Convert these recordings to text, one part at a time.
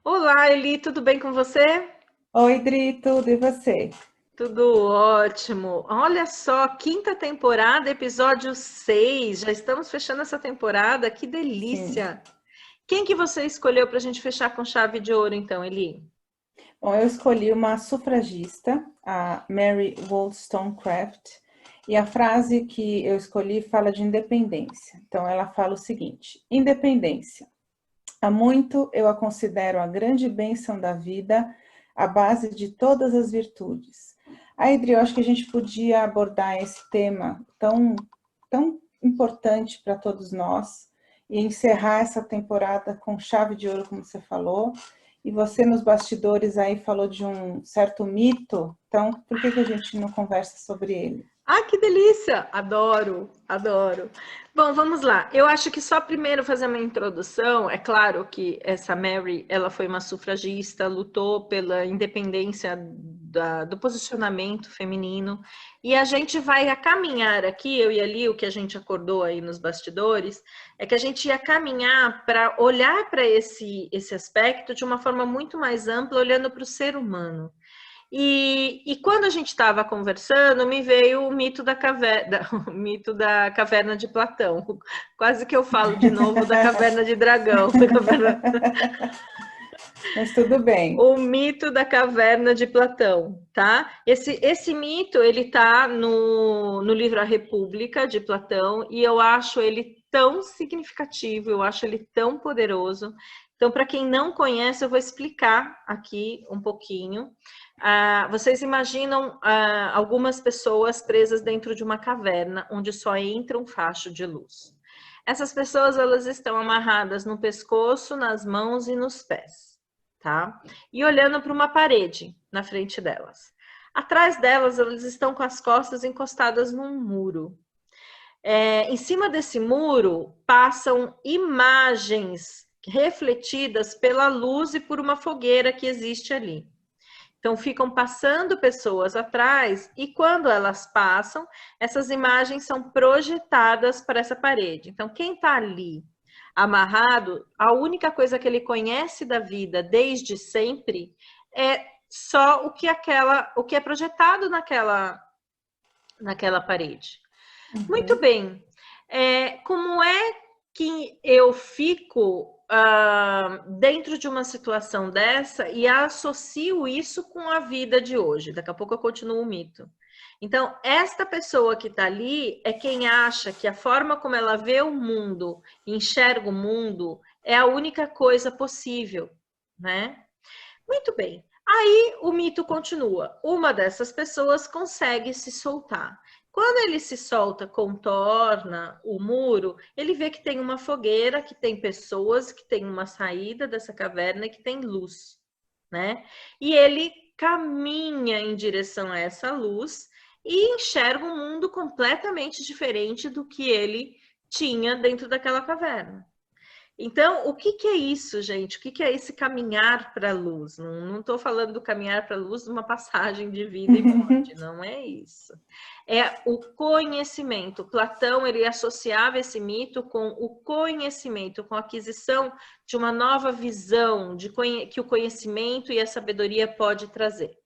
Olá, Eli, tudo bem com você? Oi, Dri, tudo e você? Tudo ótimo. Olha só, quinta temporada, episódio 6. Já estamos fechando essa temporada, que Sim. delícia! Quem que você escolheu para a gente fechar com chave de ouro, então, Eli? Bom, eu escolhi uma sufragista, a Mary Wollstonecraft, e a frase que eu escolhi fala de independência. Então, ela fala o seguinte: independência. Há muito eu a considero a grande bênção da vida, a base de todas as virtudes. Aí, Dri, eu acho que a gente podia abordar esse tema tão importante para todos nós e encerrar essa temporada com chave de ouro, como você falou. E você nos bastidores aí falou de um certo mito, então por que a gente não conversa sobre ele? Ah, que delícia! Adoro, adoro. Bom, vamos lá. Eu acho que só primeiro fazer uma introdução. É claro que essa Mary, ela foi uma sufragista, lutou pela independência do posicionamento feminino. E a gente vai a caminhar aqui, eu e ali, o que a gente acordou aí nos bastidores, é que a gente ia caminhar para olhar para esse aspecto de uma forma muito mais ampla, olhando para o ser humano. E quando a gente estava conversando, me veio o mito da caverna, o mito da caverna de Platão. Quase que eu falo de novo da caverna de Dragão, Mas tudo bem. o mito da caverna de Platão, tá? Esse mito ele tá no livro A República de Platão e eu acho ele tão significativo, eu acho ele tão poderoso. Então, para quem não conhece, eu vou explicar aqui um pouquinho. Vocês imaginam algumas pessoas presas dentro de uma caverna onde só entra um facho de luz. Essas pessoas elas estão amarradas no pescoço, nas mãos e nos pés, tá? E olhando para uma parede na frente delas. Atrás delas, elas estão com as costas encostadas num muro. Em cima desse muro passam imagens refletidas pela luz e por uma fogueira que existe ali. Então, ficam passando pessoas atrás e quando elas passam, essas imagens são projetadas para essa parede. Então, quem está ali amarrado, a única coisa que ele conhece da vida desde sempre é só o que é projetado naquela parede. Muito Uhum. bem. Como é que eu fico dentro de uma situação dessa e associo isso com a vida de hoje? Daqui a pouco eu continuo o mito. Então, esta pessoa que está ali é quem acha que a forma como ela vê o mundo, enxerga o mundo, é a única coisa possível, né? Muito bem. Aí o mito continua. Uma dessas pessoas consegue se soltar. Quando ele se solta, contorna o muro, ele vê que tem uma fogueira, que tem pessoas, que tem uma saída dessa caverna e que tem luz, né? E ele caminha em direção a essa luz e enxerga um mundo completamente diferente do que ele tinha dentro daquela caverna. Então, o que, que é isso, gente? O que, que é esse caminhar para a luz? Não estou falando do caminhar para a luz de uma passagem de vida e morte, não é isso. É o conhecimento. Platão ele associava esse mito com o conhecimento, com a aquisição de uma nova visão de que o conhecimento e a sabedoria pode trazer.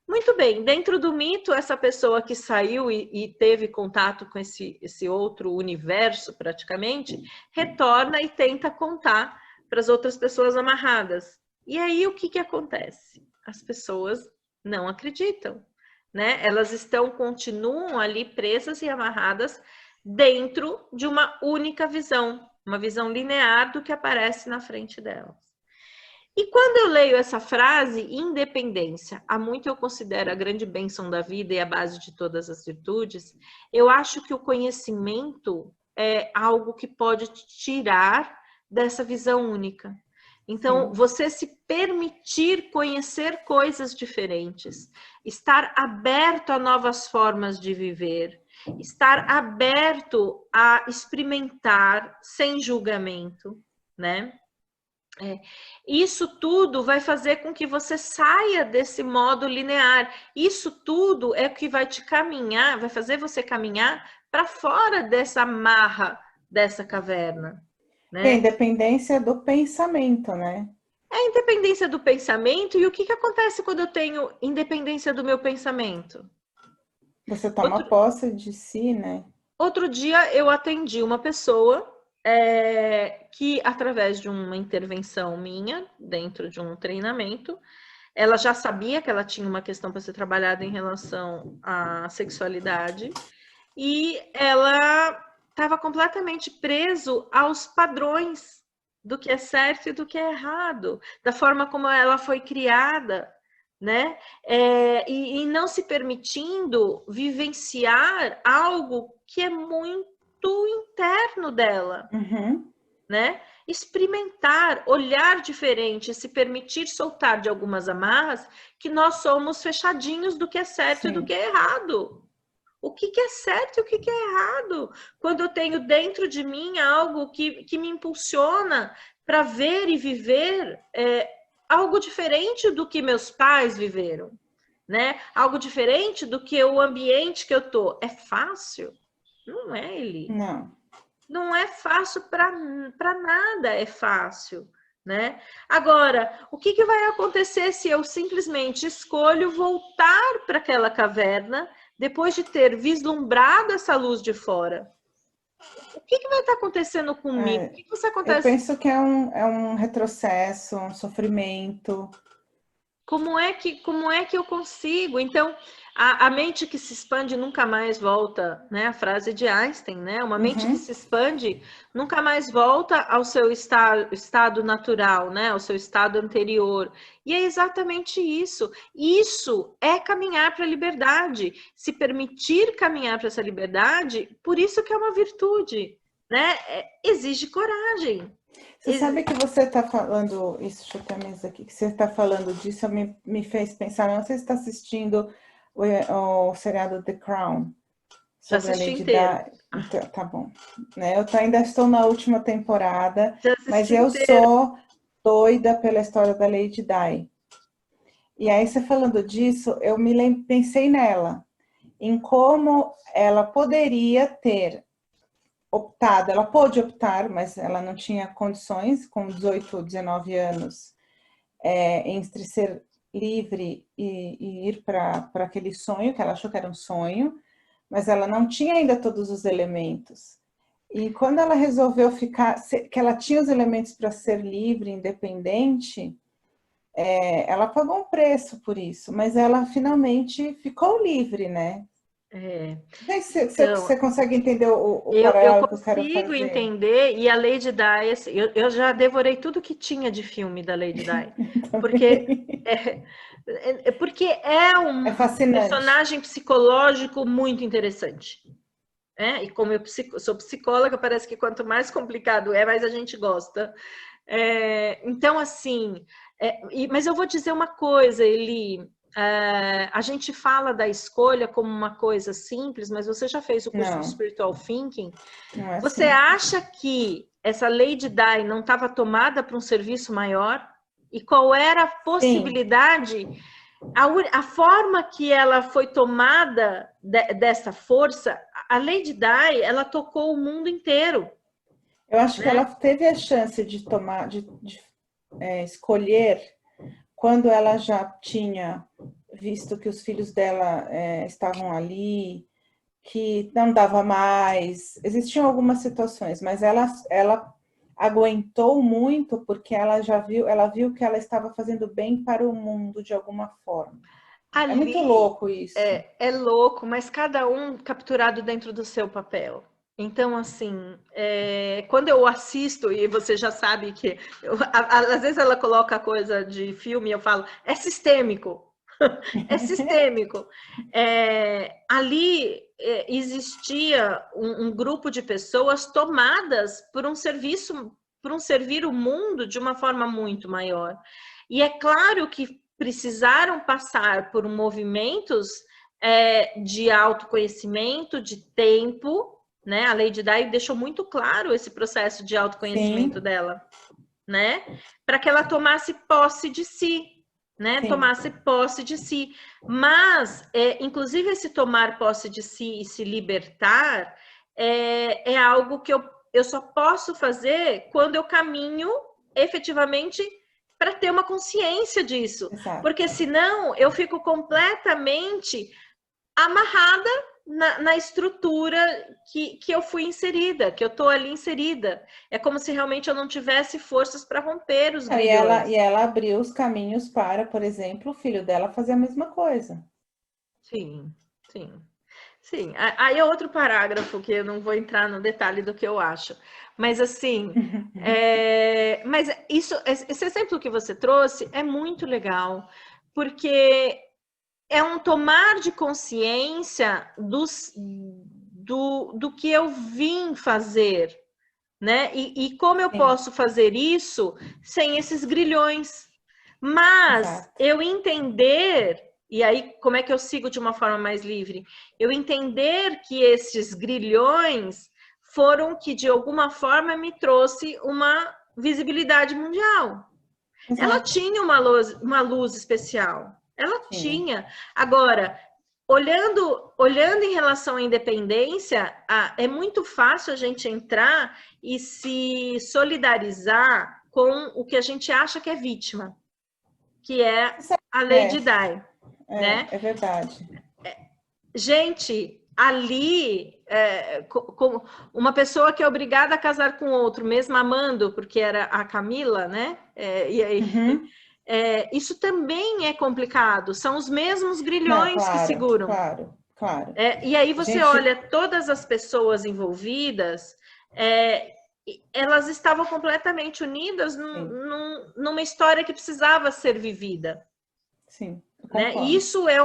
Muito bem, dentro do mito, essa pessoa que saiu e teve contato com esse outro universo, praticamente, retorna e tenta contar para as outras pessoas amarradas. E aí o que, que acontece? As pessoas não acreditam, né? Elas continuam ali presas e amarradas dentro de uma única visão, uma visão linear do que aparece na frente delas. E quando eu leio essa frase, independência, há muito eu considero a grande bênção da vida e a base de todas as virtudes, eu acho que o conhecimento é algo que pode te tirar dessa visão única. Então, Sim. você se permitir conhecer coisas diferentes, estar aberto a novas formas de viver, estar aberto a experimentar sem julgamento, né? É, isso tudo vai fazer com que você saia desse modo linear. Isso tudo é o que vai te caminhar, vai fazer você caminhar para fora dessa marra, dessa caverna, E a né? independência do pensamento, né? É a independência do pensamento. E o que acontece quando eu tenho independência do meu pensamento? Você toma posse de si, né? Outro dia eu atendi uma pessoa que, através de uma intervenção minha, dentro de um treinamento, ela já sabia que ela tinha uma questão para ser trabalhada em relação à sexualidade e ela estava completamente preso aos padrões do que é certo e do que é errado, da forma como ela foi criada, né? E não se permitindo vivenciar algo que é muito interno dela, Uhum. né? Experimentar, olhar diferente, se permitir soltar de algumas amarras, que nós somos fechadinhos do que é certo e do que é errado. O que é certo e o que é errado? Quando eu tenho dentro de mim algo que me impulsiona para ver e viver algo diferente do que meus pais viveram, né? Algo diferente do que o ambiente que eu tô. É fácil? Não é, Eli. Não. Não é fácil para nada, é fácil, né? Agora, o que vai acontecer se eu simplesmente escolho voltar para aquela caverna depois de ter vislumbrado essa luz de fora? O que vai estar acontecendo comigo? O que você Eu acontece? penso que é um retrocesso, um sofrimento. Como é que eu consigo? Então, a mente que se expande nunca mais volta, né? A frase de Einstein, né? Uma mente que Uhum. se expande nunca mais volta ao seu estado natural, né? Ao seu estado anterior. E é exatamente isso. Isso é caminhar para a liberdade. Se permitir caminhar para essa liberdade, por isso que é uma virtude, né? Exige coragem. Você sabe que você está falando, isso, deixa eu ter a mesa aqui, que você está falando disso, me fez pensar, não sei se está assistindo o seriado The Crown, Já sobre a assisti Lady inteiro. Di. Então, tá bom. Né? Ainda estou na última temporada, Já mas assisti eu inteiro. sou doida pela história da Lady Di. E aí, você falando disso, eu pensei nela, em como ela poderia ter optado, ela pôde optar, mas ela não tinha condições, com 18, 19 anos, entre ser livre e ir para aquele sonho, que ela achou que era um sonho, mas ela não tinha ainda todos os elementos. E quando ela resolveu ficar, que ela tinha os elementos para ser livre, independente, ela pagou um preço por isso, mas ela finalmente ficou livre, né? Então, Você consegue entender o eu paralelo que eu quero consigo fazer? entender, e a Lady Di, assim, eu já devorei tudo que tinha de filme da Lady Di, porque Também. porque é É um fascinante. personagem psicológico muito interessante. Né? E como eu sou psicóloga, parece que quanto mais complicado é, mais a gente gosta. Então, assim, mas eu vou dizer uma coisa, Eli. A gente fala da escolha como uma coisa simples, mas você já fez o curso de Não, Spiritual Thinking. não é Você simples. acha que essa Lady Di não estava tomada para um serviço maior? E qual era a Sim, possibilidade, a forma que ela foi tomada dessa força? A Lady Di, ela tocou o mundo inteiro, eu acho que ela né? teve a chance de tomar, escolher quando ela já tinha visto que os filhos dela estavam ali, que não dava mais. Existiam algumas situações, mas ela aguentou muito porque ela viu que ela estava fazendo bem para o mundo de alguma forma. É muito Ali louco isso. é louco, mas cada um capturado dentro do seu papel. Então, assim, quando eu assisto, e você já sabe que às vezes ela coloca coisa de filme, eu falo, é sistêmico. É sistêmico. Ali existia um grupo de pessoas tomadas por um serviço, por um servir o mundo de uma forma muito maior. E é claro que precisaram passar por movimentos de autoconhecimento, de tempo, né? A Lady Di deixou muito claro esse processo de autoconhecimento Sim, dela, né? Para que ela tomasse posse de si, né? sim, Tomasse posse de si. Mas, inclusive, esse tomar posse de si e se libertar é algo que eu só posso fazer quando eu caminho efetivamente para ter uma consciência disso. Exato. Porque senão eu fico completamente amarrada na estrutura que eu fui inserida, que eu estou ali inserida. É como se realmente eu não tivesse forças para romper os grilhões. E ela abriu os caminhos para, por exemplo, o filho dela fazer a mesma coisa. Sim, sim. Sim, aí é outro parágrafo que eu não vou entrar no detalhe do que eu acho. Mas assim, mas esse exemplo que você trouxe é muito legal, porque é um tomar de consciência do que eu vim fazer, né? E como eu Sim, posso fazer isso sem esses grilhões. Mas exato. eu entender, e aí como é que eu sigo de uma forma mais livre? Eu entender que esses grilhões foram que de alguma forma me trouxe uma visibilidade mundial. Ela Exato. tinha uma luz especial. Ela Tinha. tinha. Agora, olhando em relação à independência, é muito fácil a gente entrar e se solidarizar com o que a gente acha que é vítima, que é a É, Lady Di, né? é verdade. Gente, ali, uma pessoa que é obrigada a casar com outro, mesmo amando, porque era a Camila, né? E aí, Uhum. isso também é complicado. São os mesmos Não, grilhões que claro, seguram. claro, claro. E aí A você gente, olha todas as pessoas envolvidas, elas estavam completamente unidas sim, numa história que precisava ser vivida, sim, eu né? E concordo. isso é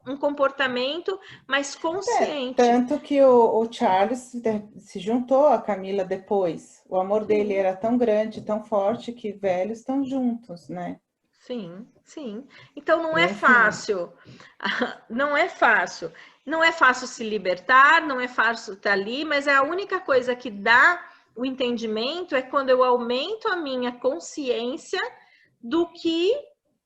um comportamento mais consciente. Tanto que o Charles se juntou à Camila depois. O amor dele Sim, era tão grande, tão forte, que velhos estão juntos, né? sim, sim. Então não é Enfim, fácil, não é fácil. Não é fácil se libertar, não é fácil estar ali, mas é a única coisa que dá o entendimento é quando eu aumento a minha consciência do que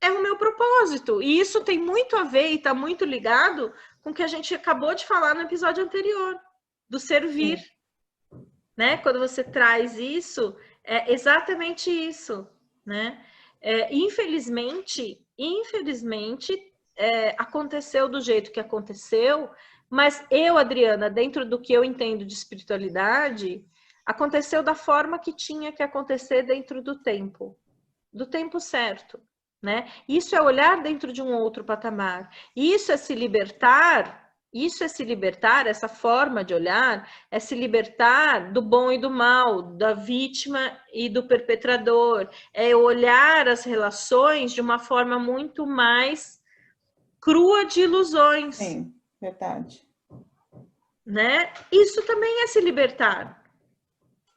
é o meu propósito. E isso tem muito a ver e está muito ligado com o que a gente acabou de falar no episódio anterior, do servir, sim. né? Quando você traz isso, é exatamente isso, né? Infelizmente, aconteceu do jeito que aconteceu, mas eu, Adriana, dentro do que eu entendo de espiritualidade, aconteceu da forma que tinha que acontecer dentro do tempo certo, né? Isso é olhar dentro de um outro patamar. Isso é se libertar, essa forma de olhar, é se libertar do bom e do mal, da vítima e do perpetrador, é olhar as relações de uma forma muito mais crua de ilusões, Sim, verdade. né? Isso também é se libertar.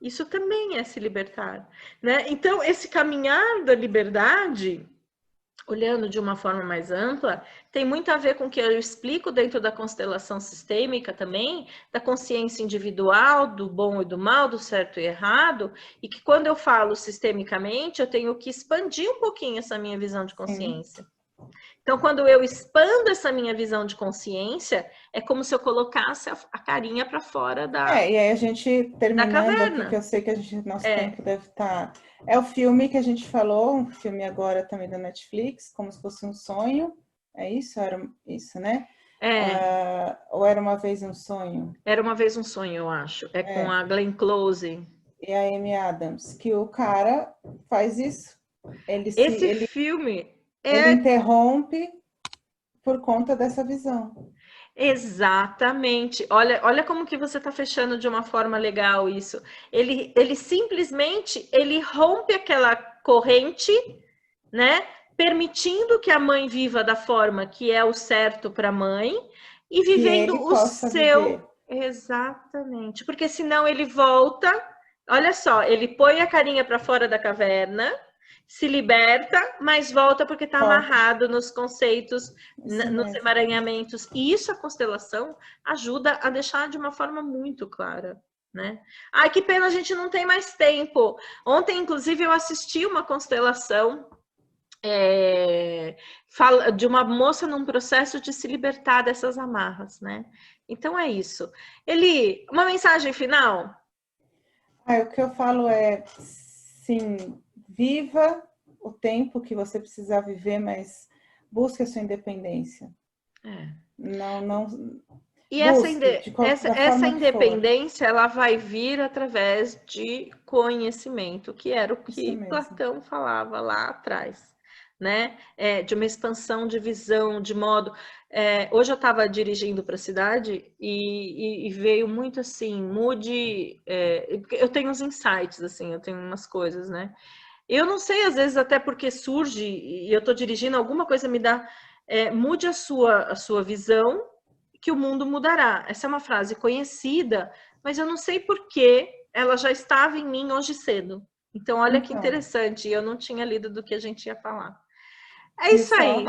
Isso também é se libertar, né? Então, esse caminhar da liberdade, olhando de uma forma mais ampla, tem muito a ver com o que eu explico dentro da constelação sistêmica também, da consciência individual, do bom e do mal, do certo e errado, e que quando eu falo sistemicamente, eu tenho que expandir um pouquinho essa minha visão de Sim. consciência. Então, quando eu expando essa minha visão de consciência, é como se eu colocasse a carinha para fora E aí a gente, da terminando aqui, que caverna. eu sei que nosso tempo deve estar. É o filme que a gente falou, um filme agora também da Netflix, como se fosse um sonho. É isso? Era isso, né? É, Ou era uma vez um sonho? Era uma vez um sonho, eu acho. É com É. a Glenn Close. E a Amy Adams, que o cara faz isso. Esse filme Ele é interrompe por conta dessa visão. exatamente. Olha como que você está fechando de uma forma legal isso. Ele simplesmente ele rompe aquela corrente, né? Permitindo que a mãe viva da forma que é o certo para a mãe e Que vivendo ele o possa seu. viver. Exatamente. Porque senão ele volta. Olha só, ele põe a carinha para fora da caverna, se liberta, mas volta porque está Volta. amarrado nos conceitos, Isso nos mesmo. emaranhamentos. E isso a constelação ajuda a deixar de uma forma muito clara, né? Ai, que pena a gente não tem mais tempo. Ontem, inclusive, eu assisti uma constelação de uma moça num processo de se libertar dessas amarras, né? Então é isso. Eli, uma mensagem final? O que eu falo é, sim, viva o tempo que você precisar viver, mas busque a sua independência. Não E busque, da essa forma que for. independência, ela vai vir através de conhecimento, que era o Isso que mesmo. Platão falava lá atrás, né? De uma expansão de visão, de modo... hoje eu estava dirigindo para a cidade e veio muito assim, mude... eu tenho uns insights, assim, eu tenho umas coisas, né? Eu não sei, às vezes, até porque surge, e eu estou dirigindo, alguma coisa me dá... mude a sua visão, que o mundo mudará. Essa é uma frase conhecida, mas eu não sei por que ela já estava em mim hoje cedo. Então, olha que interessante, eu não tinha lido do que a gente ia falar. É isso aí.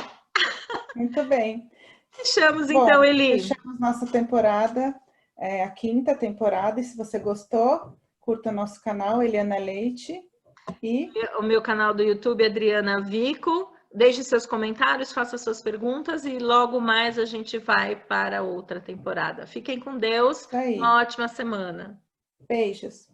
Muito bem. Fechamos então, Eli. Fechamos nossa temporada, a 5ª temporada, e se você gostou, curta nosso canal, Eliana Leite. E o meu canal do YouTube, Adriana Vico. Deixe seus comentários, faça suas perguntas e logo mais a gente vai para outra temporada. Fiquem com Deus. Uma ótima semana. Beijos.